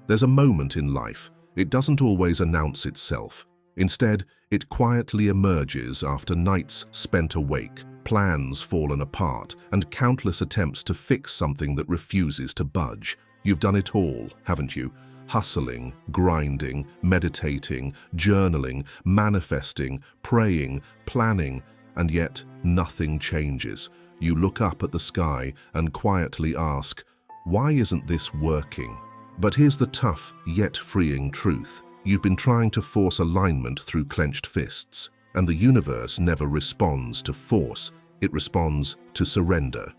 There's a moment in life. It doesn't always announce itself. Instead, it quietly emerges after nights spent awake, plans fallen apart, and countless attempts to fix something that refuses to budge. You've done it all, haven't you? Hustling, grinding, meditating, journaling, manifesting, praying, planning, and yet nothing changes. You look up at the sky and quietly ask, why isn't this working? But here's the tough yet freeing truth. You've been trying to force alignment through clenched fists, and the universe never responds to force, it responds to surrender.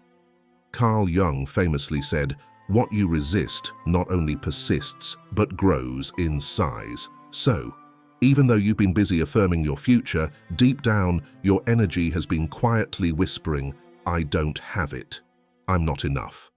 Carl Jung famously said, "What you resist not only persists, but grows in size." So, even though you've been busy affirming your future, deep down, your energy has been quietly whispering, "I don't have it. I'm not enough.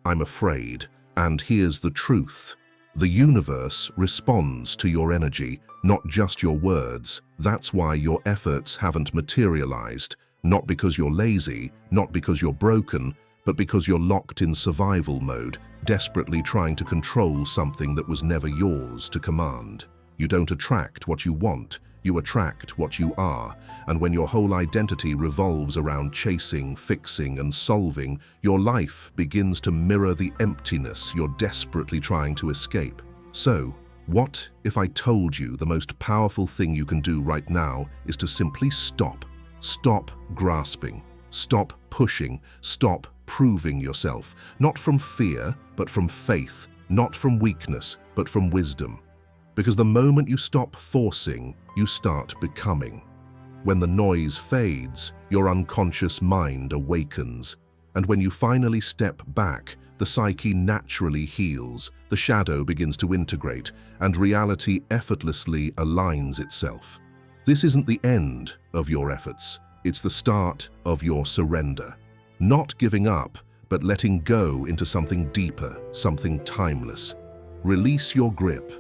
I'm afraid." And here's the truth. The universe responds to your energy, not just your words. That's why your efforts haven't materialized, not because you're lazy, not because you're broken, but because you're locked in survival mode, desperately trying to control something that was never yours to command. You don't attract what you want, you attract what you are. And when your whole identity revolves around chasing, fixing, and solving, your life begins to mirror the emptiness you're desperately trying to escape. So, what if I told you the most powerful thing you can do right now is to simply stop? Stop grasping. Stop pushing. Stop proving yourself. Not from fear, but from faith. Not from weakness, but from wisdom. Because the moment you stop forcing, you start becoming. When the noise fades, your unconscious mind awakens. And when you finally step back, the psyche naturally heals, the shadow begins to integrate, and reality effortlessly aligns itself. This isn't the end of your efforts. It's the start of your surrender. Not giving up, but letting go into something deeper, something timeless. Release your grip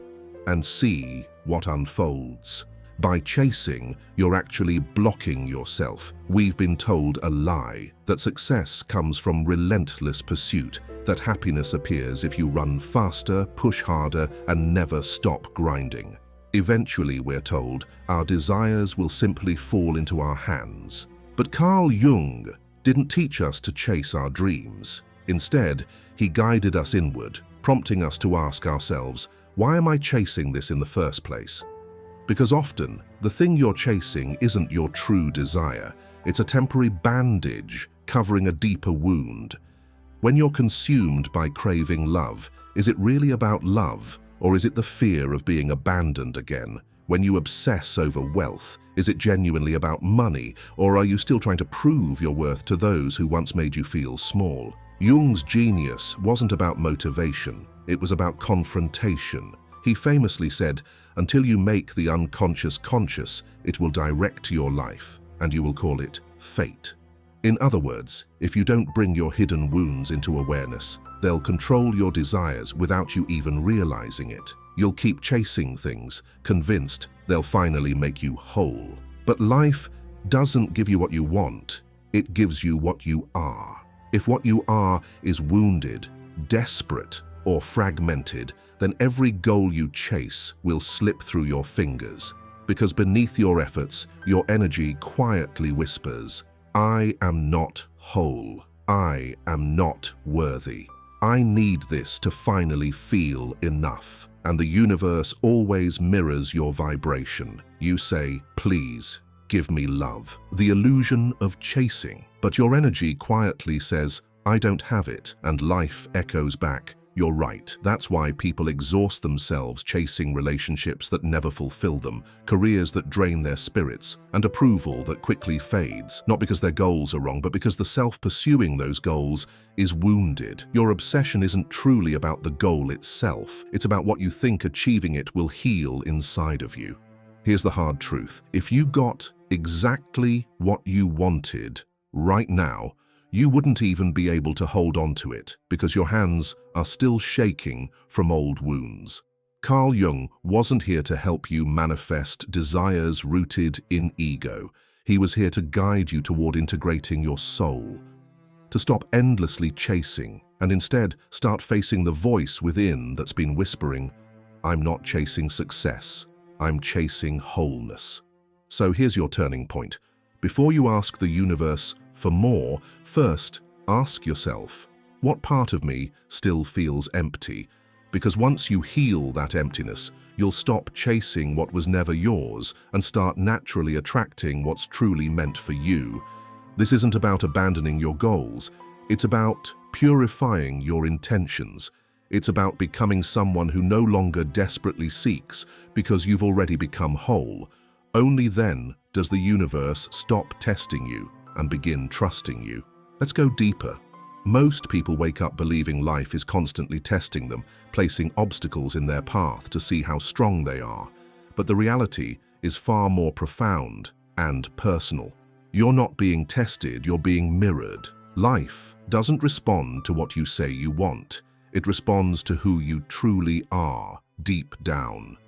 and see what unfolds. By chasing, you're actually blocking yourself. We've been told a lie, that success comes from relentless pursuit, that happiness appears if you run faster, push harder, and never stop grinding. Eventually, we're told, our desires will simply fall into our hands. But Carl Jung didn't teach us to chase our dreams. Instead, he guided us inward, prompting us to ask ourselves, why am I chasing this in the first place? Because often, the thing you're chasing isn't your true desire. It's a temporary bandage covering a deeper wound. When you're consumed by craving love, is it really about love, or is it the fear of being abandoned again? When you obsess over wealth, is it genuinely about money, or are you still trying to prove your worth to those who once made you feel small? Jung's genius wasn't about motivation, it was about confrontation. He famously said, until you make the unconscious conscious, it will direct your life, and you will call it fate. In other words, if you don't bring your hidden wounds into awareness, they'll control your desires without you even realizing it. You'll keep chasing things, convinced they'll finally make you whole. But life doesn't give you what you want, it gives you what you are. If what you are is wounded, desperate, or fragmented, then every goal you chase will slip through your fingers. Because beneath your efforts, your energy quietly whispers, I am not whole. I am not worthy. I need this to finally feel enough. And the universe always mirrors your vibration. You say, please, give me love. The illusion of chasing. But your energy quietly says, I don't have it, and life echoes back, you're right. That's why people exhaust themselves chasing relationships that never fulfill them, careers that drain their spirits, and approval that quickly fades, not because their goals are wrong, but because the self pursuing those goals is wounded. Your obsession isn't truly about the goal itself, it's about what you think achieving it will heal inside of you. Here's the hard truth. If you got exactly what you wanted right now, you wouldn't even be able to hold on to it because your hands are still shaking from old wounds. Carl Jung wasn't here to help you manifest desires rooted in ego. He was here to guide you toward integrating your soul, to stop endlessly chasing and instead start facing the voice within that's been whispering, I'm not chasing success. I'm chasing wholeness. So here's your turning point. Before you ask the universe for more, first ask yourself, what part of me still feels empty? Because once you heal that emptiness, you'll stop chasing what was never yours and start naturally attracting what's truly meant for you. This isn't about abandoning your goals. It's about purifying your intentions. It's about becoming someone who no longer desperately seeks because you've already become whole. Only then does the universe stop testing you and begin trusting you. Let's go deeper. Most people wake up believing life is constantly testing them, placing obstacles in their path to see how strong they are. But the reality is far more profound and personal. You're not being tested, you're being mirrored. Life doesn't respond to what you say you want. It responds to who you truly are, deep down.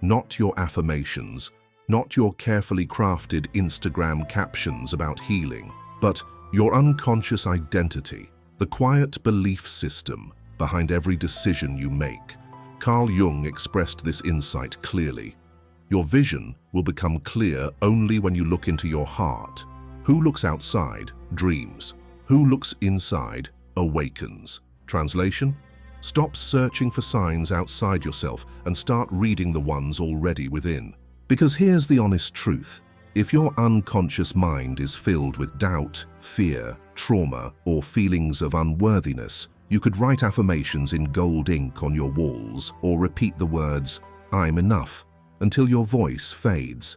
Not your affirmations, not your carefully crafted Instagram captions about healing, but your unconscious identity, the quiet belief system behind every decision you make. Carl Jung expressed this insight clearly. Your vision will become clear only when you look into your heart. Who looks outside dreams. Who looks inside awakens. Translation? Stop searching for signs outside yourself and start reading the ones already within. Because here's the honest truth. If your unconscious mind is filled with doubt, fear, trauma, or feelings of unworthiness, you could write affirmations in gold ink on your walls or repeat the words, "I'm enough," until your voice fades.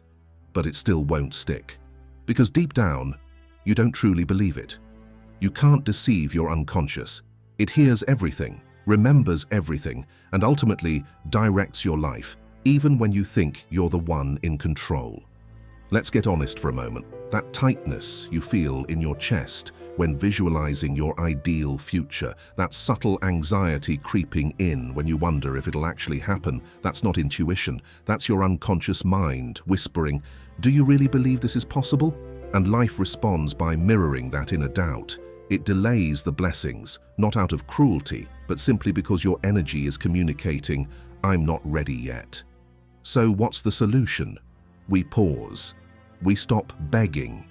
But it still won't stick. Because deep down, you don't truly believe it. You can't deceive your unconscious. It hears everything, remembers everything, and ultimately directs your life, even when you think you're the one in control. Let's get honest for a moment. That tightness you feel in your chest when visualizing your ideal future, that subtle anxiety creeping in when you wonder if it'll actually happen, that's not intuition. That's your unconscious mind whispering, "Do you really believe this is possible?" And life responds by mirroring that inner doubt. It delays the blessings, not out of cruelty, but simply because your energy is communicating, "I'm not ready yet." So what's the solution? We pause. We stop begging.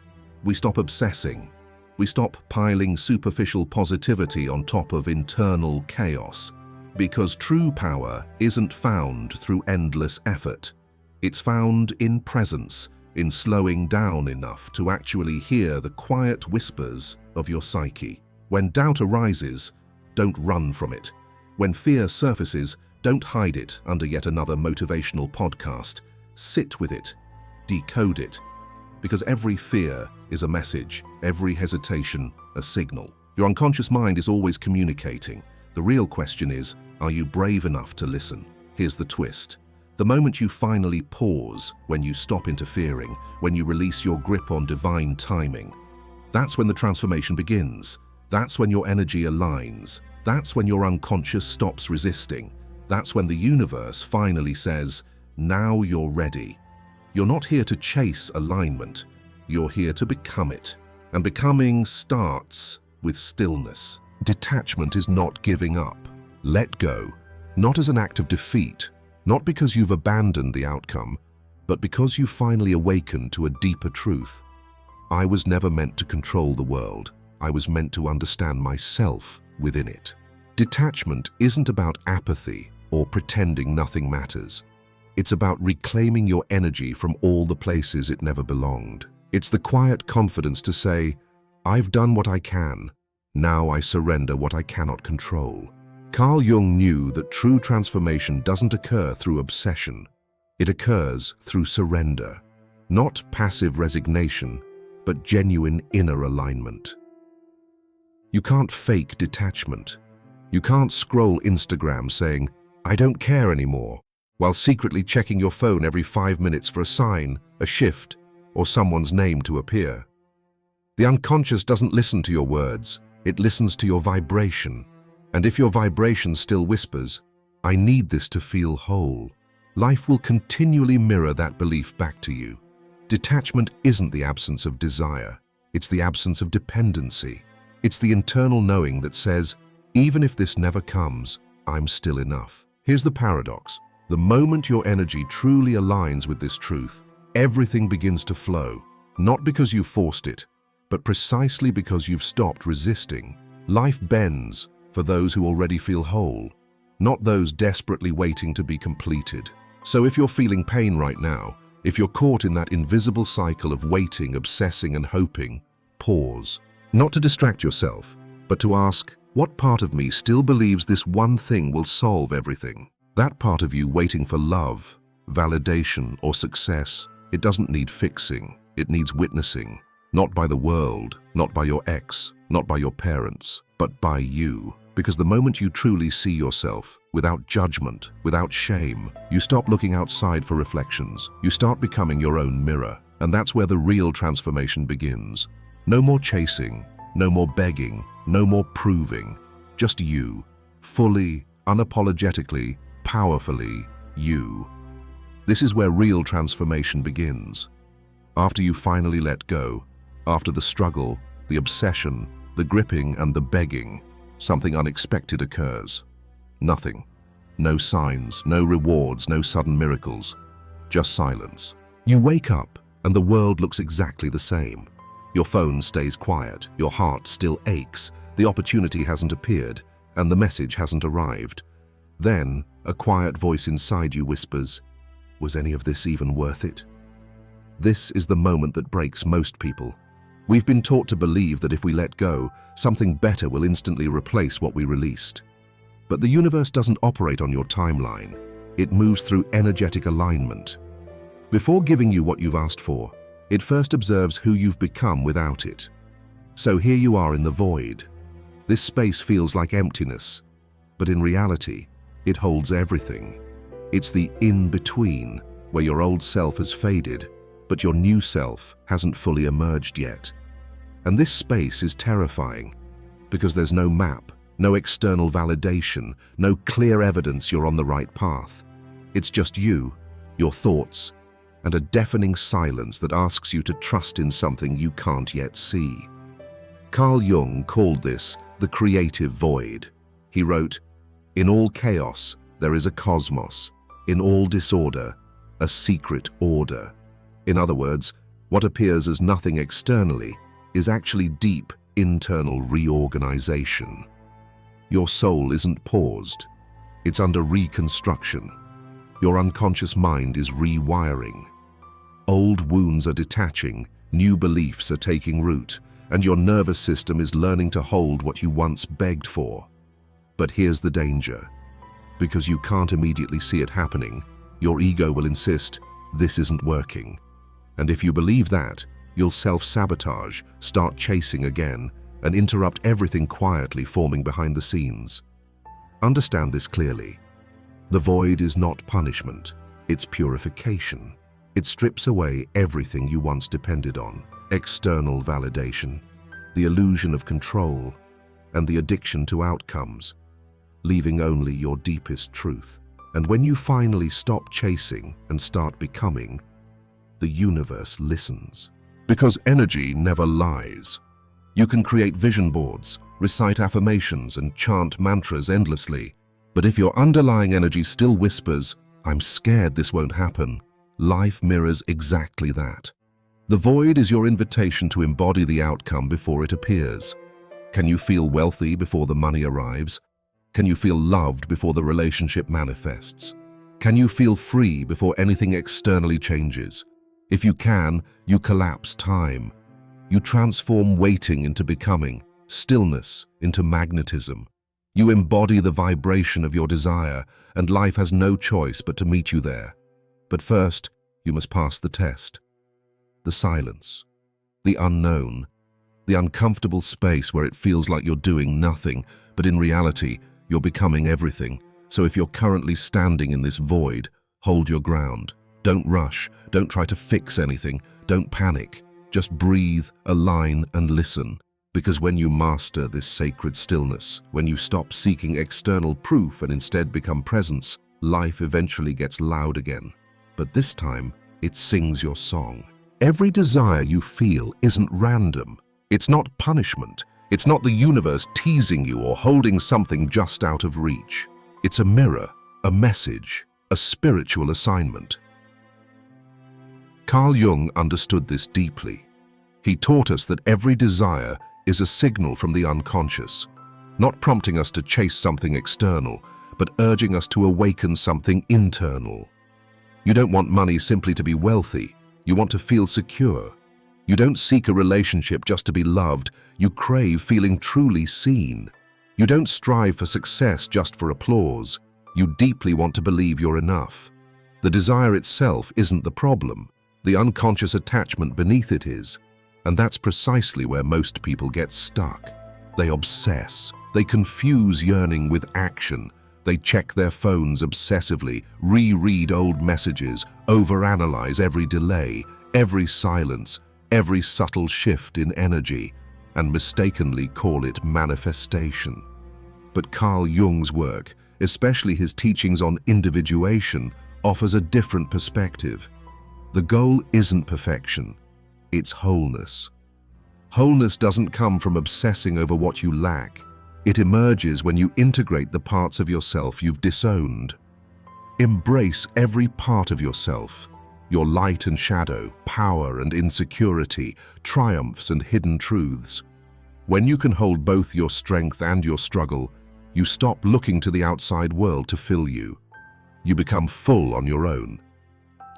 We stop obsessing. We stop piling superficial positivity on top of internal chaos. Because true power isn't found through endless effort. It's found in presence, in slowing down enough to actually hear the quiet whispers of your psyche. When doubt arises, don't run from it. When fear surfaces, don't hide it under yet another motivational podcast. Sit with it. Decode it. Because every fear is a message, every hesitation a signal. Your unconscious mind is always communicating. The real question is, are you brave enough to listen? Here's the twist. The moment you finally pause, when you stop interfering, when you release your grip on divine timing, that's when the transformation begins. That's when your energy aligns. That's when your unconscious stops resisting. That's when the universe finally says, "Now you're ready." You're not here to chase alignment. You're here to become it. And becoming starts with stillness. Detachment is not giving up. Let go. Not as an act of defeat. Not because you've abandoned the outcome, but because you finally awakened to a deeper truth. I was never meant to control the world. I was meant to understand myself within it. Detachment isn't about apathy or pretending nothing matters. It's about reclaiming your energy from all the places it never belonged. It's the quiet confidence to say, "I've done what I can. Now I surrender what I cannot control." Carl Jung knew that true transformation doesn't occur through obsession. It occurs through surrender. Not passive resignation, but genuine inner alignment. You can't fake detachment. You can't scroll Instagram saying, "I don't care anymore," while secretly checking your phone every 5 minutes for a sign, a shift, or someone's name to appear. The unconscious doesn't listen to your words, it listens to your vibration. And if your vibration still whispers, "I need this to feel whole," life will continually mirror that belief back to you. Detachment isn't the absence of desire, it's the absence of dependency. It's the internal knowing that says, even if this never comes, I'm still enough. Here's the paradox. The moment your energy truly aligns with this truth, everything begins to flow, not because you forced it, but precisely because you've stopped resisting. Life bends for those who already feel whole, not those desperately waiting to be completed. So if you're feeling pain right now, if you're caught in that invisible cycle of waiting, obsessing, and hoping, pause. Not to distract yourself, but to ask, what part of me still believes this one thing will solve everything? That part of you waiting for love, validation, or success, it doesn't need fixing, it needs witnessing. Not by the world, not by your ex, not by your parents, but by you. Because the moment you truly see yourself, without judgment, without shame, you stop looking outside for reflections. You start becoming your own mirror. And that's where the real transformation begins. No more chasing, no more begging, no more proving. Just you, fully, unapologetically, powerfully, you. This is where real transformation begins. After you finally let go, after the struggle, the obsession, the gripping, and the begging, something unexpected occurs. Nothing. No signs, no rewards, no sudden miracles. Just silence. You wake up, and the world looks exactly the same. Your phone stays quiet, your heart still aches, the opportunity hasn't appeared, and the message hasn't arrived. Then, a quiet voice inside you whispers, "Was any of this even worth it?" This is the moment that breaks most people. We've been taught to believe that if we let go, something better will instantly replace what we released. But the universe doesn't operate on your timeline. It moves through energetic alignment. Before giving you what you've asked for, it first observes who you've become without it. So here you are in the void. This space feels like emptiness, but in reality, it holds everything. It's the in-between, where your old self has faded, but your new self hasn't fully emerged yet. And this space is terrifying, because there's no map, no external validation, no clear evidence you're on the right path. It's just you, your thoughts, and a deafening silence that asks you to trust in something you can't yet see. Carl Jung called this the creative void. He wrote, "In all chaos, there is a cosmos. In all disorder, a secret order." In other words, what appears as nothing externally is actually deep internal reorganization. Your soul isn't paused. It's under reconstruction. Your unconscious mind is rewiring. Old wounds are detaching, new beliefs are taking root, and your nervous system is learning to hold what you once begged for. But here's the danger. Because you can't immediately see it happening, your ego will insist, "This isn't working." And if you believe that, you'll self-sabotage, start chasing again, and interrupt everything quietly forming behind the scenes. Understand this clearly. The void is not punishment, it's purification. It strips away everything you once depended on: external validation, the illusion of control, and the addiction to outcomes, leaving only your deepest truth. And when you finally stop chasing and start becoming, the universe listens. Because energy never lies. You can create vision boards, recite affirmations, and chant mantras endlessly. But if your underlying energy still whispers, "I'm scared this won't happen," life mirrors exactly that. The void is your invitation to embody the outcome before it appears. Can you feel wealthy before the money arrives? Can you feel loved before the relationship manifests? Can you feel free before anything externally changes? If you can, you collapse time. You transform waiting into becoming, stillness into magnetism. You embody the vibration of your desire, and life has no choice but to meet you there. But first, you must pass the test. The silence, the unknown, the uncomfortable space where it feels like you're doing nothing, but in reality, you're becoming everything. So if you're currently standing in this void, hold your ground. Don't rush, don't try to fix anything, don't panic. Just breathe, align, and listen. Because when you master this sacred stillness, when you stop seeking external proof and instead become presence, life eventually gets loud again. But this time, it sings your song. Every desire you feel isn't random. It's not punishment. It's not the universe teasing you or holding something just out of reach. It's a mirror, a message, a spiritual assignment. Carl Jung understood this deeply. He taught us that every desire is a signal from the unconscious, not prompting us to chase something external, but urging us to awaken something internal. You don't want money simply to be wealthy. You want to feel secure. You don't seek a relationship just to be loved. You crave feeling truly seen. You don't strive for success just for applause. You deeply want to believe you're enough. The desire itself isn't the problem. The unconscious attachment beneath it is. And that's precisely where most people get stuck. They obsess. They confuse yearning with action. They check their phones obsessively, reread old messages, overanalyze every delay, every silence, every subtle shift in energy, and mistakenly call it manifestation. But Carl Jung's work, especially his teachings on individuation, offers a different perspective. The goal isn't perfection, it's wholeness. Wholeness doesn't come from obsessing over what you lack. It emerges when you integrate the parts of yourself you've disowned. Embrace every part of yourself, your light and shadow, power and insecurity, triumphs and hidden truths. When you can hold both your strength and your struggle, you stop looking to the outside world to fill you. You become full on your own.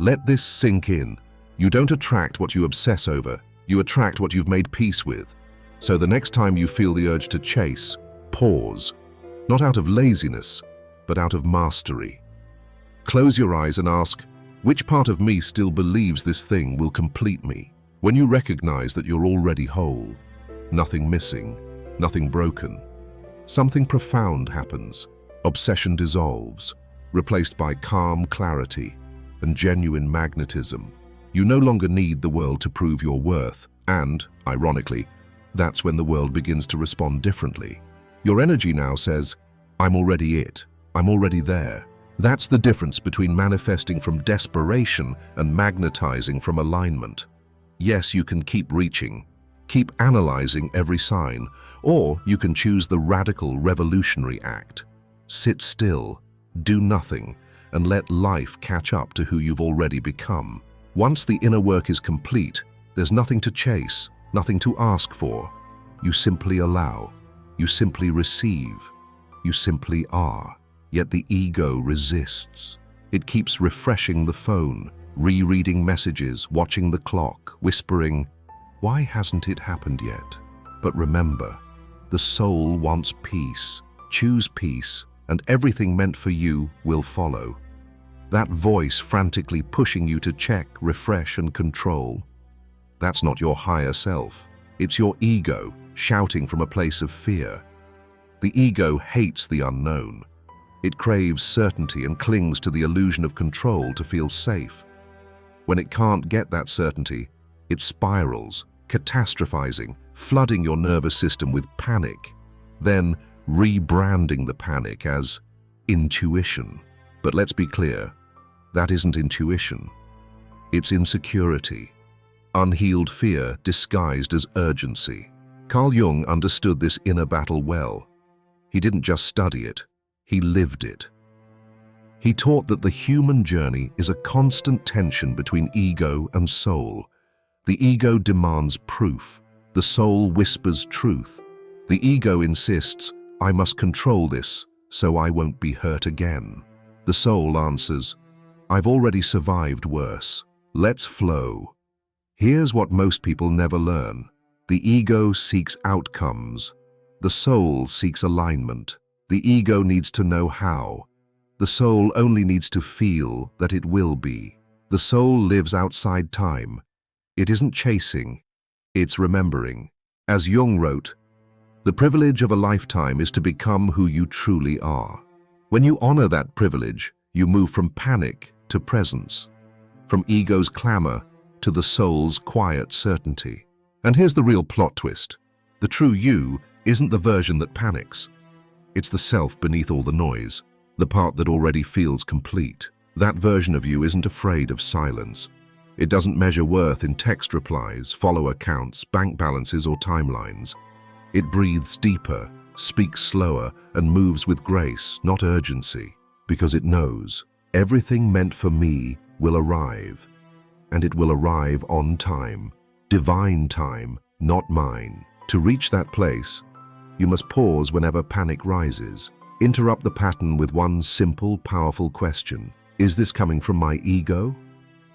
Let this sink in. You don't attract what you obsess over, you attract what you've made peace with. So the next time you feel the urge to chase, pause, not out of laziness, but out of mastery. Close your eyes and ask, which part of me still believes this thing will complete me? When you recognize that you're already whole, nothing missing, nothing broken, something profound happens. Obsession dissolves, replaced by calm clarity and genuine magnetism. You no longer need the world to prove your worth, and, ironically, that's when the world begins to respond differently. Your energy now says, I'm already it, I'm already there. That's the difference between manifesting from desperation and magnetizing from alignment. Yes, you can keep reaching, keep analyzing every sign, or you can choose the radical revolutionary act. Sit still, do nothing, and let life catch up to who you've already become. Once the inner work is complete, there's nothing to chase, nothing to ask for. You simply allow. You simply receive. You simply are. Yet the ego resists. It keeps refreshing the phone, rereading messages, watching the clock, whispering, why hasn't it happened yet? But remember, the soul wants peace. Choose peace, and everything meant for you will follow. That voice frantically pushing you to check, refresh, and control, that's not your higher self. It's your ego shouting from a place of fear. The ego hates the unknown. It craves certainty and clings to the illusion of control to feel safe. When it can't get that certainty, it spirals, catastrophizing, flooding your nervous system with panic, then rebranding the panic as intuition. But let's be clear, that isn't intuition. It's insecurity, unhealed fear disguised as urgency. Carl Jung understood this inner battle well. He didn't just study it, he lived it. He taught that the human journey is a constant tension between ego and soul. The ego demands proof. The soul whispers truth. The ego insists, I must control this so I won't be hurt again. The soul answers, I've already survived worse. Let's flow. Here's what most people never learn. The ego seeks outcomes. The soul seeks alignment. The ego needs to know how. The soul only needs to feel that it will be. The soul lives outside time. It isn't chasing, it's remembering. As Jung wrote, the privilege of a lifetime is to become who you truly are. When you honor that privilege, you move from panic to presence, from ego's clamor to the soul's quiet certainty. And here's the real plot twist. The true you isn't the version that panics. It's the self beneath all the noise, the part that already feels complete. That version of you isn't afraid of silence. It doesn't measure worth in text replies, follower counts, bank balances, or timelines. It breathes deeper, speaks slower, and moves with grace, not urgency, because it knows Everything meant for me will arrive, and it will arrive on time, divine time, not mine. To reach that place, you must pause whenever panic rises. Interrupt the pattern with one simple, powerful question. Is this coming from my ego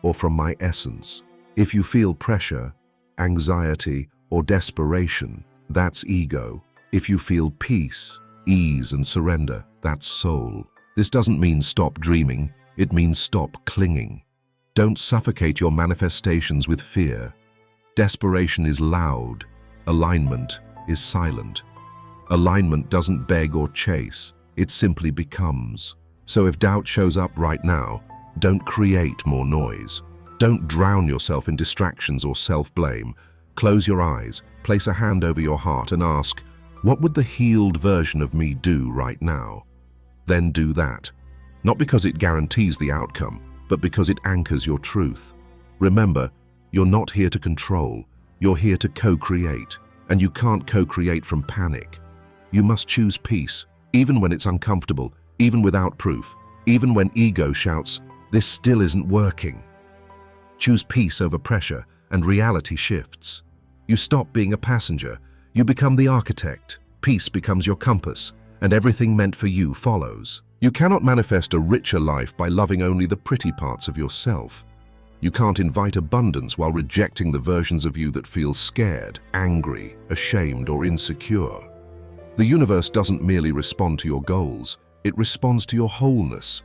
or from my essence? If you feel pressure, anxiety, or desperation, that's ego. If you feel peace, ease, and surrender, that's soul. This doesn't mean stop dreaming, it means stop clinging. Don't suffocate your manifestations with fear. Desperation is loud, alignment is silent. Alignment doesn't beg or chase, it simply becomes. So if doubt shows up right now, don't create more noise. Don't drown yourself in distractions or self-blame. Close your eyes, place a hand over your heart and ask, what would the healed version of me do right now? Then do that. Not because it guarantees the outcome, but because it anchors your truth. Remember, you're not here to control, you're here to co-create. And you can't co-create from panic. You must choose peace, even when it's uncomfortable, even without proof, even when ego shouts, this still isn't working. Choose peace over pressure, and reality shifts. You stop being a passenger, you become the architect. Peace becomes your compass, and everything meant for you follows. You cannot manifest a richer life by loving only the pretty parts of yourself. You can't invite abundance while rejecting the versions of you that feel scared, angry, ashamed, or insecure. The universe doesn't merely respond to your goals, it responds to your wholeness.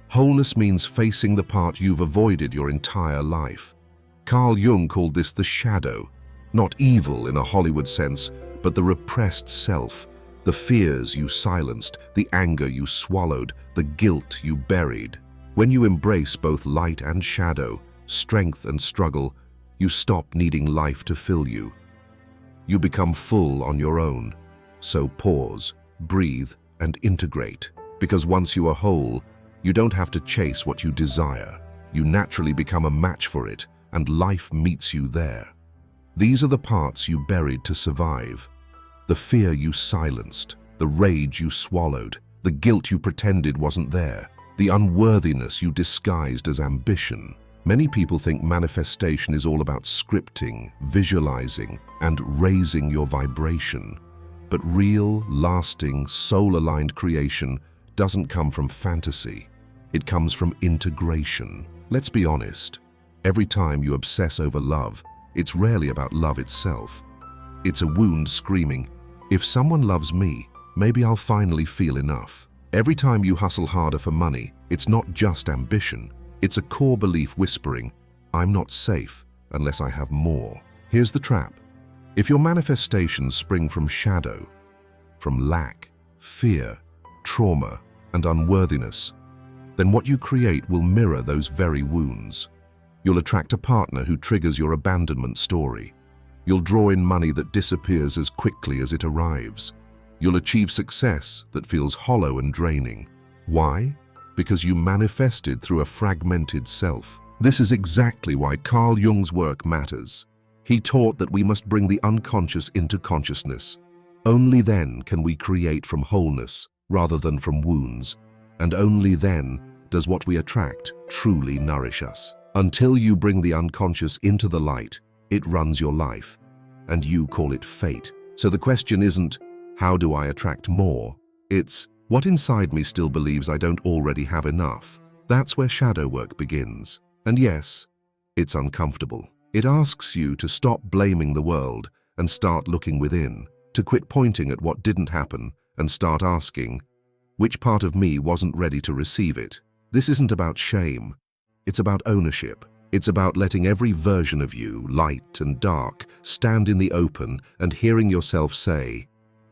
Wholeness means facing the part you've avoided your entire life. Carl Jung called this the shadow, not evil in a Hollywood sense, but the repressed self, the fears you silenced, the anger you swallowed, the guilt you buried. When you embrace both light and shadow, strength and struggle, you stop needing life to fill you. You become full on your own. So pause, breathe, and integrate. Because once you are whole, you don't have to chase what you desire. You naturally become a match for it, and life meets you there. These are the parts you buried to survive. The fear you silenced, the rage you swallowed, the guilt you pretended wasn't there, the unworthiness you disguised as ambition. Many people think manifestation is all about scripting, visualizing, and raising your vibration. But real, lasting, soul-aligned creation doesn't come from fantasy. It comes from integration. Let's be honest. Every time you obsess over love, it's rarely about love itself. It's a wound screaming, if someone loves me, maybe I'll finally feel enough. Every time you hustle harder for money, it's not just ambition. It's a core belief whispering, I'm not safe unless I have more. Here's the trap. If your manifestations spring from shadow, from lack, fear, trauma, and unworthiness, then what you create will mirror those very wounds. You'll attract a partner who triggers your abandonment story. You'll draw in money that disappears as quickly as it arrives. You'll achieve success that feels hollow and draining. Why? Because you manifested through a fragmented self. This is exactly why Carl Jung's work matters. He taught that we must bring the unconscious into consciousness. Only then can we create from wholeness rather than from wounds, and only then does what we attract truly nourish us. Until you bring the unconscious into the light, it runs your life, and you call it fate. So the question isn't, how do I attract more? It's, what inside me still believes I don't already have enough? That's where shadow work begins. And yes, it's uncomfortable. It asks you to stop blaming the world and start looking within, to quit pointing at what didn't happen and start asking, which part of me wasn't ready to receive it? This isn't about shame. It's about ownership. It's about letting every version of you, light and dark, stand in the open and hearing yourself say,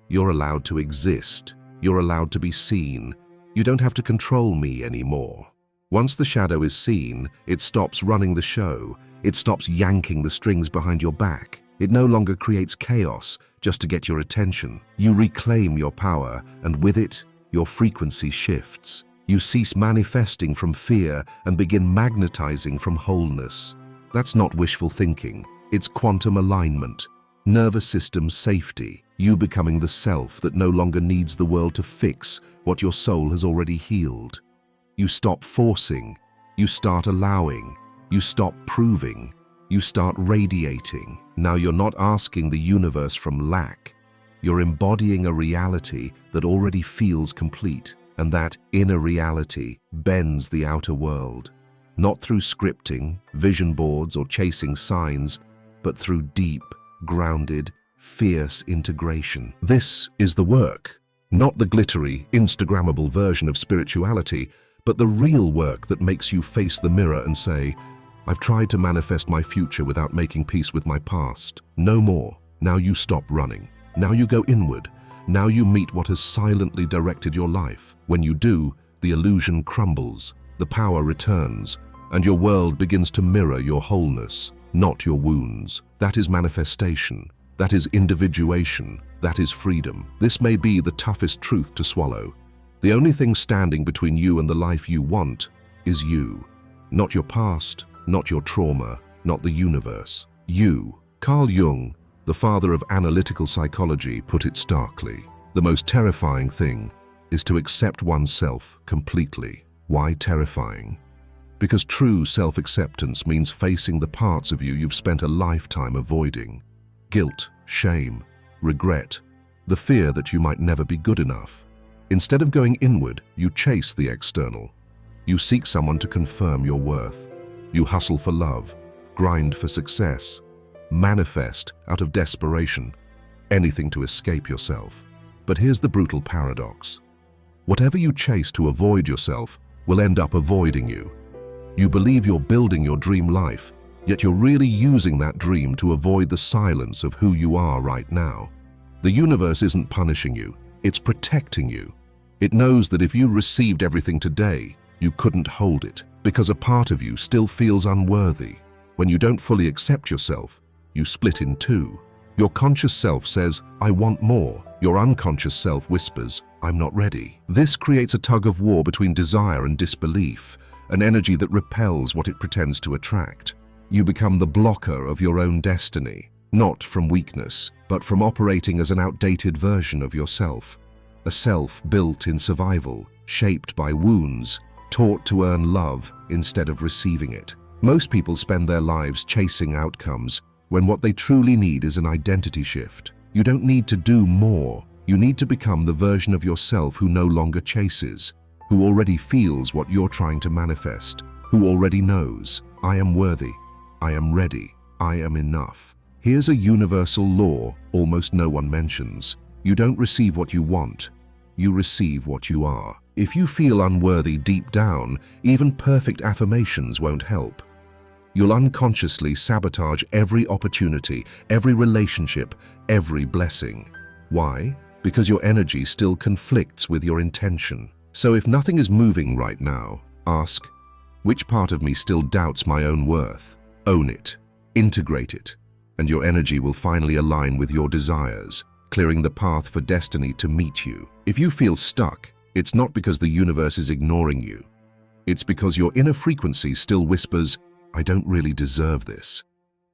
you're allowed to exist. You're allowed to be seen. You don't have to control me anymore. Once the shadow is seen, it stops running the show. It stops yanking the strings behind your back. It no longer creates chaos just to get your attention. You reclaim your power, and with it, your frequency shifts. You cease manifesting from fear and begin magnetizing from wholeness. That's not wishful thinking. It's quantum alignment, nervous system safety, you becoming the self that no longer needs the world to fix what your soul has already healed. You stop forcing. You start allowing. You stop proving. You start radiating. Now you're not asking the universe from lack. You're embodying a reality that already feels complete, and that inner reality bends the outer world. Not through scripting, vision boards, or chasing signs, but through deep, grounded, fierce integration. This is the work, not the glittery, Instagrammable version of spirituality, but the real work that makes you face the mirror and say, I've tried to manifest my future without making peace with my past. No more. Now you stop running. Now you go inward. Now you meet what has silently directed your life. When you do, the illusion crumbles, the power returns, and your world begins to mirror your wholeness, not your wounds. That is manifestation. That is individuation. That is freedom. This may be the toughest truth to swallow. The only thing standing between you and the life you want is you. Not your past, not your trauma, not the universe. You. Carl Jung, the father of analytical psychology, put it starkly. The most terrifying thing is to accept oneself completely. Why terrifying? Because true self-acceptance means facing the parts of you you've spent a lifetime avoiding. Guilt, shame, regret, the fear that you might never be good enough. Instead of going inward, you chase the external. You seek someone to confirm your worth. You hustle for love, grind for success, manifest out of desperation, anything to escape yourself. But here's the brutal paradox. Whatever you chase to avoid yourself will end up avoiding you. You believe you're building your dream life, yet you're really using that dream to avoid the silence of who you are right now. The universe isn't punishing you, it's protecting you. It knows that if you received everything today, you couldn't hold it, because a part of you still feels unworthy. When you don't fully accept yourself, you split in two. Your conscious self says, I want more. Your unconscious self whispers, I'm not ready. This creates a tug of war between desire and disbelief, an energy that repels what it pretends to attract. You become the blocker of your own destiny, not from weakness, but from operating as an outdated version of yourself. A self built in survival, shaped by wounds, taught to earn love instead of receiving it. Most people spend their lives chasing outcomes when what they truly need is an identity shift. You don't need to do more. You need to become the version of yourself who no longer chases, who already feels what you're trying to manifest, who already knows, I am worthy, I am ready, I am enough. Here's a universal law almost no one mentions. You don't receive what you want, you receive what you are. If you feel unworthy deep down, even perfect affirmations won't help. You'll unconsciously sabotage every opportunity, every relationship, every blessing. Why? Because your energy still conflicts with your intention. So if nothing is moving right now, ask, which part of me still doubts my own worth? Own it, integrate it, and your energy will finally align with your desires, clearing the path for destiny to meet you. If you feel stuck, it's not because the universe is ignoring you. It's because your inner frequency still whispers, I don't really deserve this.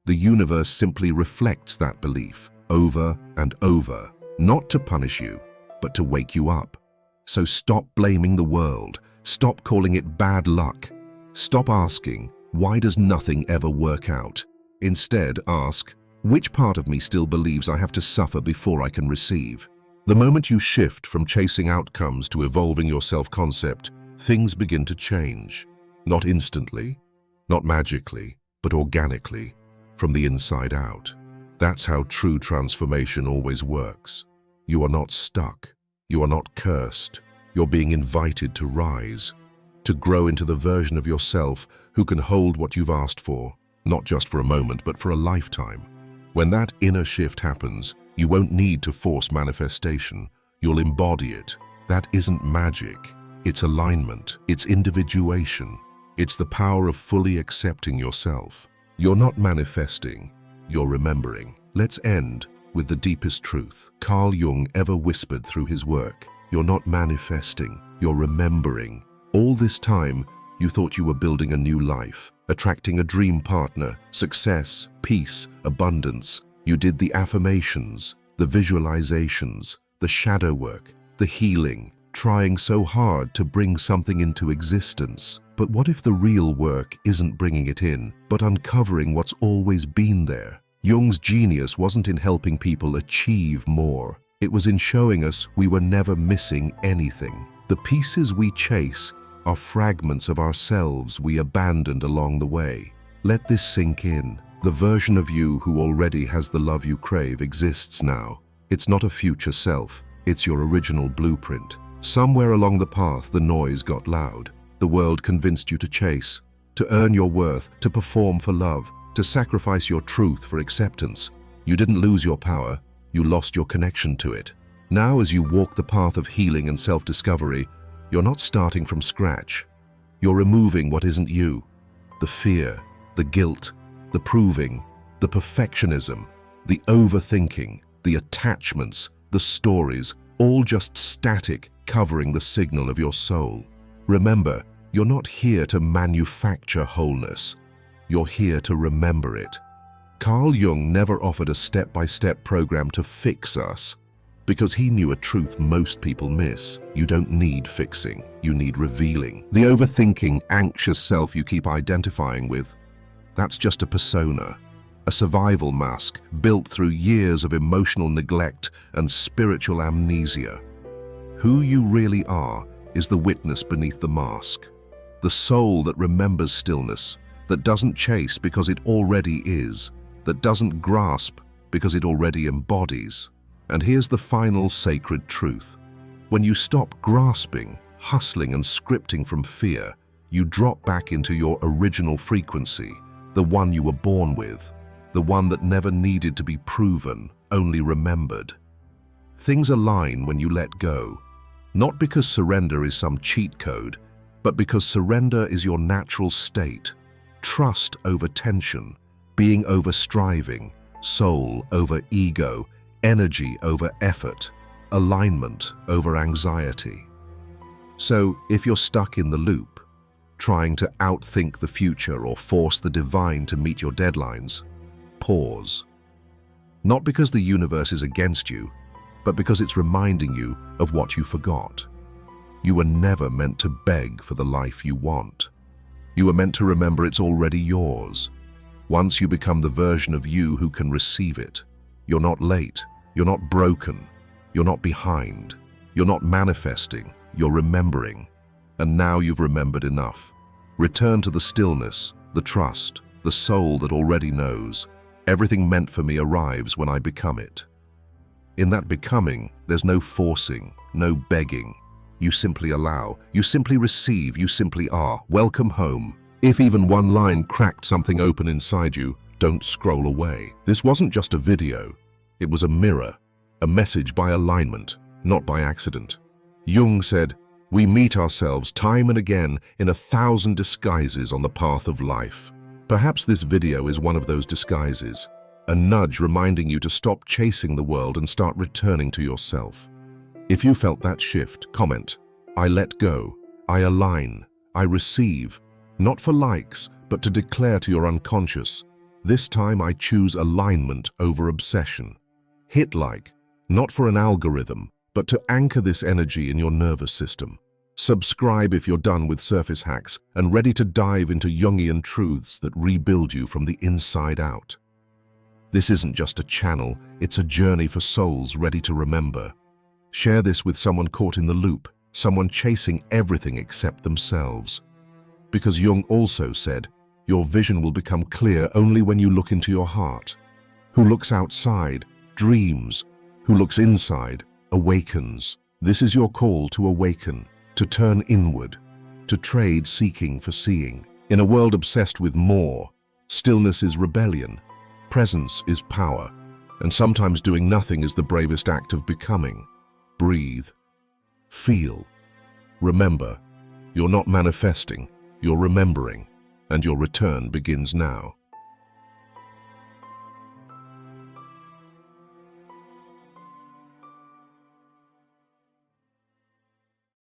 The universe simply reflects that belief over and over, not to punish you, but to wake you up. So stop blaming the world. Stop calling it bad luck. Stop asking, why does nothing ever work out? Instead, ask, which part of me still believes I have to suffer before I can receive? The moment you shift from chasing outcomes to evolving your self-concept, things begin to change. Not instantly, not magically, but organically, from the inside out. That's how true transformation always works. You are not stuck. You are not cursed. You're being invited to rise, to grow into the version of yourself who can hold what you've asked for, not just for a moment, but for a lifetime. When that inner shift happens, you won't need to force manifestation. You'll embody it. That isn't magic. It's alignment. It's individuation. It's the power of fully accepting yourself. You're not manifesting. You're remembering. Let's end with the deepest truth Carl Jung ever whispered through his work. You're not manifesting. You're remembering. All this time, you thought you were building a new life, attracting a dream partner, success, peace, abundance. You did the affirmations, the visualizations, the shadow work, the healing, trying so hard to bring something into existence. But what if the real work isn't bringing it in, but uncovering what's always been there? Jung's genius wasn't in helping people achieve more. It was in showing us we were never missing anything. The pieces we chase are fragments of ourselves we abandoned along the way. Let this sink in. The version of you who already has the love you crave exists now. It's not a future self. It's your original blueprint. Somewhere along the path, the noise got loud. The world convinced you to chase, to earn your worth, to perform for love, to sacrifice your truth for acceptance. You didn't lose your power. You lost your connection to it. Now, as you walk the path of healing and self-discovery, you're not starting from scratch. You're removing what isn't you. The fear, the guilt, the proving, the perfectionism, the overthinking, the attachments, the stories, all just static covering the signal of your soul. Remember, you're not here to manufacture wholeness. You're here to remember it. Carl Jung never offered a step-by-step program to fix us because he knew a truth most people miss. You don't need fixing, you need revealing. The overthinking, anxious self you keep identifying with, that's just a persona, a survival mask built through years of emotional neglect and spiritual amnesia. Who you really are is the witness beneath the mask, the soul that remembers stillness, that doesn't chase because it already is, that doesn't grasp because it already embodies. And here's the final sacred truth. When you stop grasping, hustling and scripting from fear, you drop back into your original frequency, the one you were born with, the one that never needed to be proven, only remembered. Things align when you let go, not because surrender is some cheat code, but because surrender is your natural state. Trust over tension, being over striving, soul over ego, energy over effort, alignment over anxiety. So if you're stuck in the loop, trying to outthink the future or force the divine to meet your deadlines, pause. Not because the universe is against you, but because it's reminding you of what you forgot. You were never meant to beg for the life you want. You were meant to remember it's already yours. Once you become the version of you who can receive it, you're not late, you're not broken, you're not behind, you're not manifesting, you're remembering. And now you've remembered enough. Return to the stillness, the trust, the soul that already knows. Everything meant for me arrives when I become it. In that becoming, there's no forcing, no begging. You simply allow, you simply receive, you simply are. Welcome home. If even one line cracked something open inside you, don't scroll away. This wasn't just a video. It was a mirror, a message by alignment, not by accident. Jung said, "We meet ourselves time and again in 1,000 disguises on the path of life." Perhaps this video is one of those disguises, a nudge reminding you to stop chasing the world and start returning to yourself. If you felt that shift, comment, "I let go, I align, I receive," not for likes, but to declare to your unconscious, "This time I choose alignment over obsession." Hit like, not for an algorithm, but to anchor this energy in your nervous system. Subscribe if you're done with surface hacks and ready to dive into Jungian truths that rebuild you from the inside out. This isn't just a channel, it's a journey for souls ready to remember. Share this with someone caught in the loop, someone chasing everything except themselves. Because Jung also said, your vision will become clear only when you look into your heart. Who looks outside, dreams. Who looks inside, awakens. This is your call to awaken, to turn inward, to trade seeking for seeing. In a world obsessed with more, stillness is rebellion, presence is power, and sometimes doing nothing is the bravest act of becoming. Breathe. Feel. Remember, you're not manifesting, you're remembering, and your return begins now.